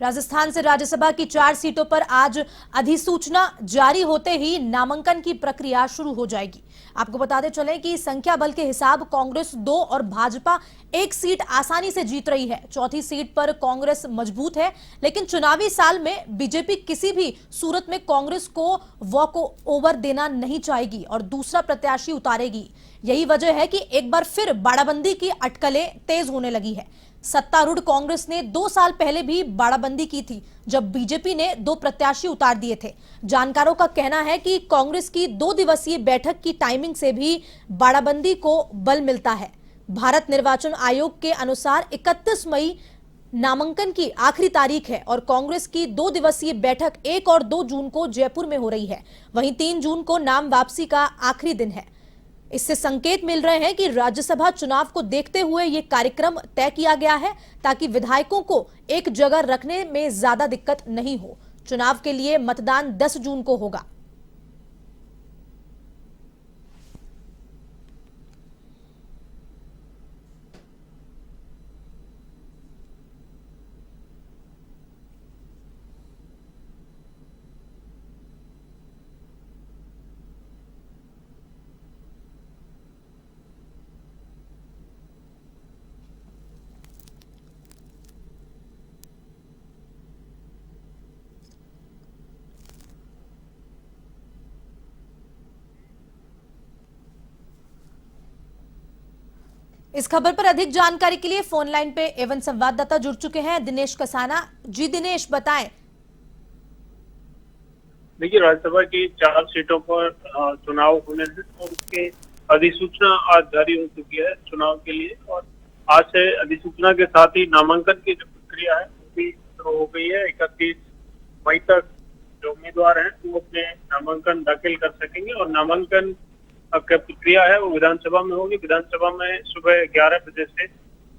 राजस्थान से राज्यसभा की 4 सीटों पर आज अधिसूचना जारी होते ही नामांकन की प्रक्रिया शुरू हो जाएगी। आपको बताते चलें कि संख्या बल के हिसाब कांग्रेस 2 और भाजपा 1 सीट आसानी से जीत रही है। चौथी सीट पर कांग्रेस मजबूत है, लेकिन चुनावी साल में बीजेपी किसी भी सूरत में कांग्रेस को वॉक ओवर देना नहीं चाहेगी और दूसरा प्रत्याशी उतारेगी। यही वजह है कि एक बार फिर बाड़ाबंदी की अटकलें तेज होने लगी है। सत्तारूढ़ कांग्रेस ने 2 साल पहले भी बाड़ाबंदी की थी, जब बीजेपी ने 2 प्रत्याशी उतार दिए थे। जानकारों का कहना है कि कांग्रेस की 2 दिवसीय बैठक की टाइमिंग से भी बाड़ाबंदी को बल मिलता है। भारत निर्वाचन आयोग के अनुसार 31 मई नामांकन की आखिरी तारीख है और कांग्रेस की 2 दिवसीय बैठक 1 और 2 जून को जयपुर में हो रही है। वहीं 3 जून को नाम वापसी का आखिरी दिन है। इससे संकेत मिल रहे हैं कि राज्यसभा चुनाव को देखते हुए यह कार्यक्रम तय किया गया है, ताकि विधायकों को एक जगह रखने में ज्यादा दिक्कत नहीं हो। चुनाव के लिए मतदान 10 जून को होगा। इस खबर पर अधिक जानकारी के लिए फोन लाइन पे एवं संवाददाता जुड़ चुके हैं दिनेश कसाना। जी दिनेश, बताएं। देखिए, राज्यसभा की 4 सीटों पर चुनाव होने हैं और उसके अधिसूचना आज जारी हो चुकी है चुनाव के लिए। और आज से अधिसूचना के साथ ही नामांकन की जो प्रक्रिया है वो भी शुरू हो गई है। 31 मई तक जो उम्मीदवार हैं वो अपने नामांकन दाखिल कर सकेंगे और नामांकन की प्रक्रिया है वो विधानसभा में होगी। विधानसभा में सुबह 11 बजे से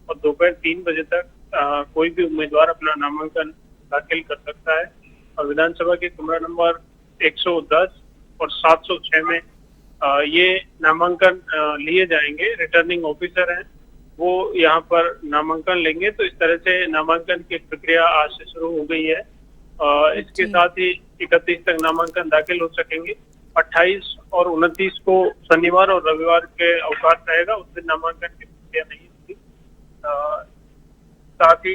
और दोपहर 3 बजे तक कोई भी उम्मीदवार अपना नामांकन दाखिल कर सकता है। और विधानसभा के कमरा नंबर 110 और 706 में ये नामांकन लिए जाएंगे। रिटर्निंग ऑफिसर हैं वो यहाँ पर नामांकन लेंगे। तो इस तरह से नामांकन की प्रक्रिया आज से शुरू हो गई है। इसके साथ ही 31 तक नामांकन दाखिल हो सकेंगे। 28 और 29 को शनिवार और रविवार के अवकाश रहेगा, उस दिन नामांकन की प्रक्रिया नहीं होगी। साथ ही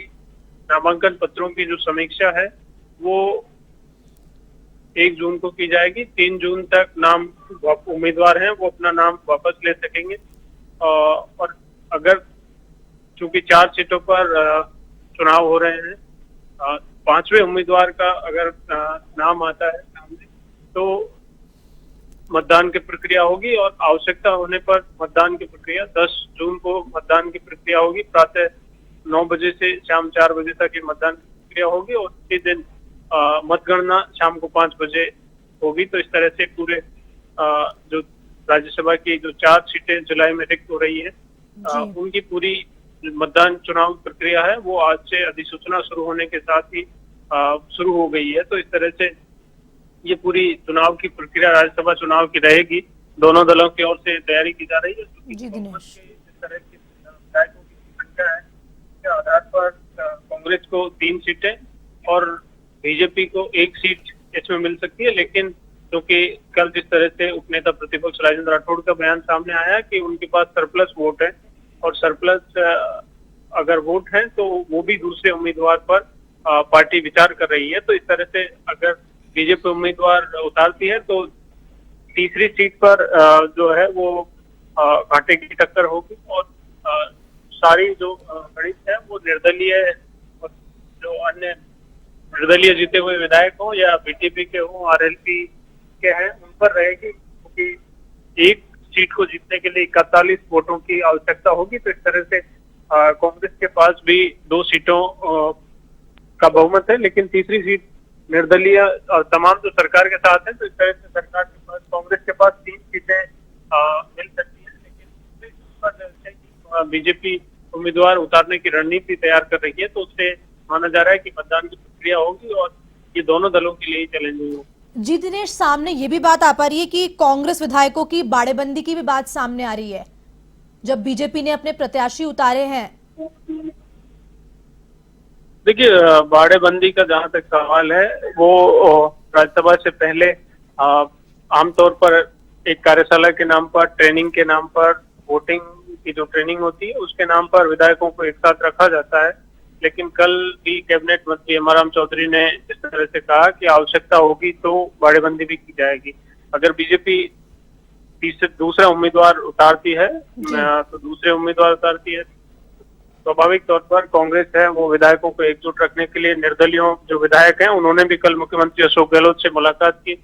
नामांकन पत्रों की जो समीक्षा है वो 1 जून को की जाएगी। 3 जून तक नाम उम्मीदवार हैं वो अपना नाम वापस ले सकेंगे। और अगर चूंकि 4 सीटों पर चुनाव हो रहे हैं, 5वें उम्मीदवार का अगर नाम आता है सामने तो मतदान की प्रक्रिया होगी और आवश्यकता होने पर मतदान की प्रक्रिया 10 जून को मतदान की प्रक्रिया होगी। प्रातः 9 बजे से शाम 4 बजे तक ये मतदान की प्रक्रिया होगी और उसी दिन मतगणना शाम को 5 बजे होगी। तो इस तरह से पूरे जो राज्यसभा की जो 4 सीटें जुलाई में रिक्त हो रही है उनकी पूरी मतदान चुनाव प्रक्रिया है वो आज से अधिसूचना शुरू होने के साथ ही शुरू हो गई है। तो इस तरह से ये पूरी चुनाव की प्रक्रिया राज्यसभा चुनाव की रहेगी। दोनों दलों की ओर से तैयारी की जा रही है। जी दिनेश, इस तरह की विधायकों की संख्या है के आधार पर कांग्रेस को 3 सीटें और बीजेपी को 1 सीट इसमें मिल सकती है। लेकिन क्योंकि कल जिस तरह से उपनेता प्रतिपक्ष राजेंद्र राठौड़ का बयान सामने आया कि उनके पास सरप्लस वोट है और सरप्लस अगर वोट है तो वो भी दूसरे उम्मीदवार पर पार्टी विचार कर रही है। तो इस तरह से अगर बीजेपी उम्मीदवार उतारती है तो तीसरी सीट पर जो है वो घाटे की टक्कर होगी और सारी जो गणित है वो निर्दलीय और जो अन्य निर्दलीय जीते हुए विधायक हो या बीटीपी के हो, आरएलपी के हैं, उन पर रहेगी। क्योंकि एक सीट को जीतने के लिए 41 वोटों की आवश्यकता होगी। तो इस तरह से कांग्रेस के पास भी 2 सीटों का बहुमत है, लेकिन तीसरी सीट निर्दलीय तमाम जो सरकार के साथ है। तो इस तरह से सरकार के पास कांग्रेस के पास 3 सीटें मिल सकती है। लेकिन बीजेपी उम्मीदवार उतारने की रणनीति तैयार कर रही है तो उससे माना जा रहा है कि मतदान की प्रक्रिया होगी और ये दोनों दलों के लिए चैलेंजिंग होगी। जी दिनेश, सामने ये भी बात आ पा रही है कि कांग्रेस विधायकों की बाड़ेबंदी की भी बात सामने आ रही है, जब बीजेपी ने अपने प्रत्याशी उतारे हैं। देखिए बाड़ेबंदी का जहां तक सवाल है वो राज्यसभा से पहले आमतौर पर एक कार्यशाला के नाम पर, ट्रेनिंग के नाम पर, वोटिंग की जो ट्रेनिंग होती है उसके नाम पर विधायकों को एक साथ रखा जाता है। लेकिन कल भी कैबिनेट मंत्री एमआरएम चौधरी ने इस तरह से कहा कि आवश्यकता होगी तो बाड़ेबंदी भी की जाएगी। अगर बीजेपी दूसरा उम्मीदवार उतारती है तो दूसरे उम्मीदवार उतारती है, स्वाभाविक तौर पर कांग्रेस है वो विधायकों को एकजुट रखने के लिए, निर्दलीयों जो विधायक हैं उन्होंने भी कल मुख्यमंत्री अशोक गहलोत से मुलाकात की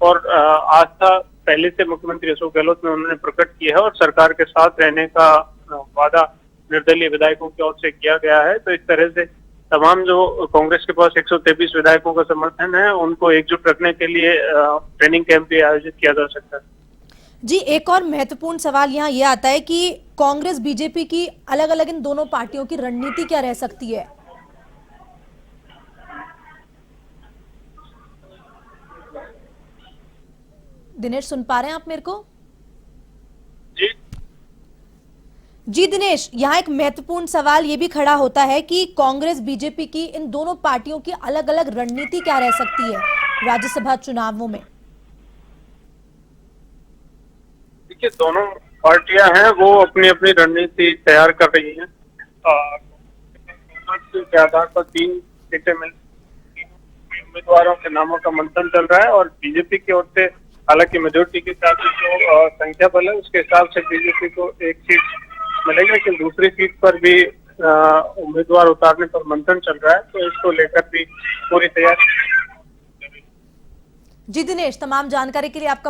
और आस्था पहले से मुख्यमंत्री अशोक गहलोत ने उन्होंने प्रकट की है और सरकार के साथ रहने का वादा निर्दलीय विधायकों की ओर से किया गया है। तो इस तरह से तमाम जो कांग्रेस के पास 123 विधायकों का समर्थन है उनको एकजुट रखने के लिए ट्रेनिंग कैंप भी आयोजित किया जा सकता है। जी, एक और महत्वपूर्ण सवाल यहाँ ये आता है कि कांग्रेस बीजेपी की अलग अलग इन दोनों पार्टियों की रणनीति क्या रह सकती है? दिनेश, सुन पा रहे हैं आप मेरे को? जी दिनेश, यहाँ एक महत्वपूर्ण सवाल ये भी खड़ा होता है कि कांग्रेस बीजेपी की इन दोनों पार्टियों की अलग अलग रणनीति क्या रह सकती है राज्यसभा चुनावों में? देखिए दोनों पार्टियां हैं वो अपनी अपनी रणनीति तैयार कर रही हैं। के आधार पर 3 सीटें मिल, उम्मीदवारों के नामों का मंथन चल रहा है और बीजेपी की ओर से हालांकि मेजोरिटी के साथ जो संख्या बल है उसके हिसाब से बीजेपी को एक सीट मिलेगी, लेकिन दूसरी सीट पर भी उम्मीदवार उतारने पर मंथन चल रहा है, तो इसको लेकर भी पूरी तैयारी। जी दिनेश, तमाम जानकारी के लिए आपका